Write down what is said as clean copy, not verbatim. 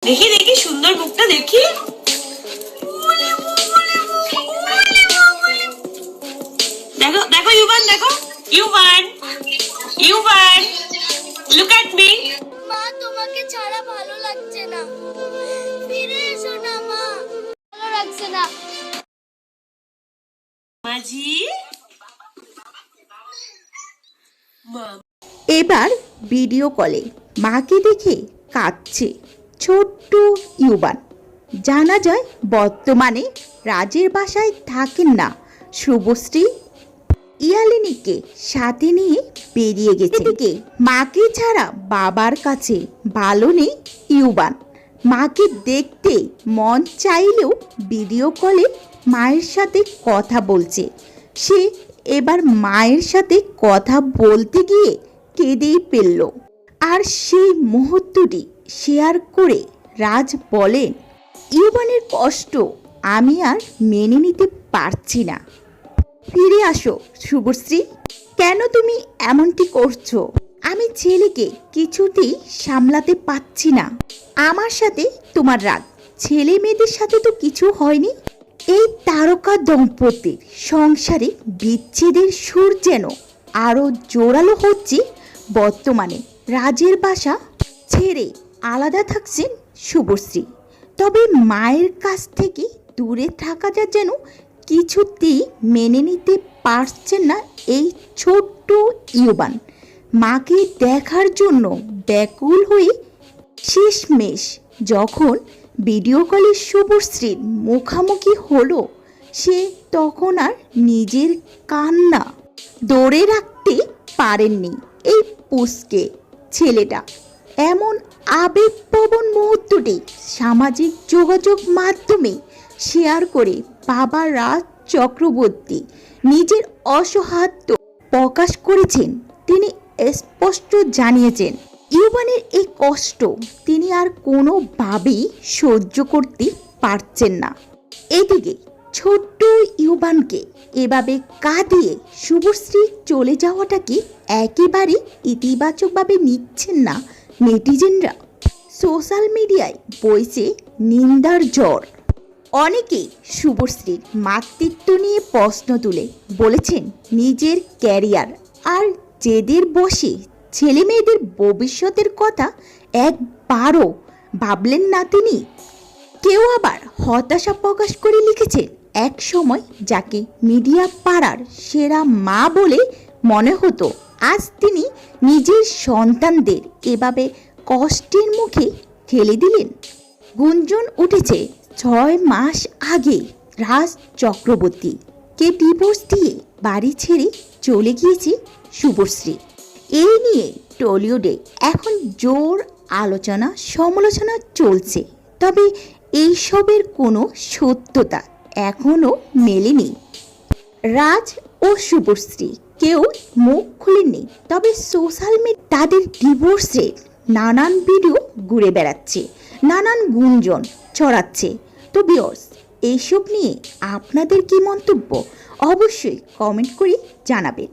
দেখি দেখি সুন্দর মুখটা দেখি। দেখো দেখো ইউবান, দেখো ইউবান, ইউবান লুক এট মি। মা তোমাকে ছাড়া ভালো লাগছে না, ফিরে এসো না মা, ভালো লাগছে না। মাঝি এবার ভিডিও কলে মাকে দেখে কাঁদছে ছোট্ট ইউবান। জানা যায় বর্তমানে রাজের বাসায় থাকেন না শুভশ্রী, ইয়ালিনীকে সাথে নিয়ে বেরিয়ে গেছে। এদিকে মাকে ছাড়া বাবার কাছে ভালো নেই ইউবান। মাকে দেখতে মন চাইলেও ভিডিও কলে মায়ের সাথে কথা বলছে সে। এবার মায়ের সাথে কথা বলতে গিয়ে কেঁদেই ফেলল। আর সেই মুহূর্তটি শেয়ার করে রাজ বলেন, ইউবানের কষ্ট আমি আর মেনে নিতে পারছি না। ফিরে আসো শুভশ্রী, কেন তুমি এমনটি করছো? আমি ছেলেকে কিছুতেই সামলাতে পারছি না। আমার সাথে তোমার রাগ, ছেলে মেয়েদের সাথে তো কিছু হয়নি। এই তারকা দম্পতির সংসারে বিচ্ছেদের সুর যেন আরও জোরালো হচ্ছে। বর্তমানে রাজের বাসা ছেড়ে আলাদা থাকছেন শুভশ্রী। তবে মায়ের কাছ থেকে দূরে থাকাটা যেন কিছুতেই মেনে নিতে পারছেন না এই ছোট্ট ইউবান। মাকে দেখার জন্য ব্যাকুল হয়ে শেষমেশ যখন ভিডিও কলে শুভশ্রীর মুখামুখি হলো, সে তখন আর নিজের কান্না ধরে রাখতে পারেননি। এই পুচকে ছেলেটা এমন আবেগপ্রবণ মুহূর্তটি সামাজিক যোগাযোগ মাধ্যমে শেয়ার করে বাবা রাজ চক্রবর্তী নিজের অসহায়ত্ব প্রকাশ করেছেন। তিনি স্পষ্ট জানিয়েছেন ইউবানের এই কষ্ট তিনি আর কোনোভাবেই সহ্য করতে পারছেন না। এদিকে ছোট্ট ইউবানকে এভাবে কাঁদিয়ে শুভশ্রী চলে যাওয়াটাকে একেবারে ইতিবাচকভাবে নিচ্ছেন না নেটিজেনরা। সোশ্যাল মিডিয়ায় বইছে নিন্দার ঝড়। অনেকেই শুভশ্রীর মাতৃত্ব নিয়ে প্রশ্ন তুলে বলেছেন নিজের ক্যারিয়ার আর জেদের বসে ছেলে মেয়েদের ভবিষ্যতের কথা একবারও ভাবলেন না তিনি। কেউ আবার হতাশা প্রকাশ করে লিখেছেন, এক সময় যাকে মিডিয়া পাড়ার সেরা মা বলে মনে হতো, আজ তিনি নিজের সন্তানদের এভাবে কষ্টের মুখে ঠেলে দিলেন। গুঞ্জন উঠেছে 6 মাস আগে রাজ চক্রবর্তীকে ডিভোর্স দিয়ে বাড়ি ছেড়ে চলে গিয়েছে শুভশ্রী। এই নিয়ে টলিউডে এখন জোর আলোচনা সমালোচনা চলছে। তবে এইসবের কোনো সত্যতা এখনও মেলেনি। রাজ ও শুভশ্রী কেউ মুখ খুলেননি, তবে সোশ্যাল মিডিয়া তাদের ডিভোর্সের নানান ভিডিও ঘুরে বেড়াচ্ছে, নানান গুঞ্জন ছড়াচ্ছে। তো ভিউয়ার্স, এইসব নিয়ে আপনাদের কি মন্তব্য অবশ্যই কমেন্ট করে জানাবেন।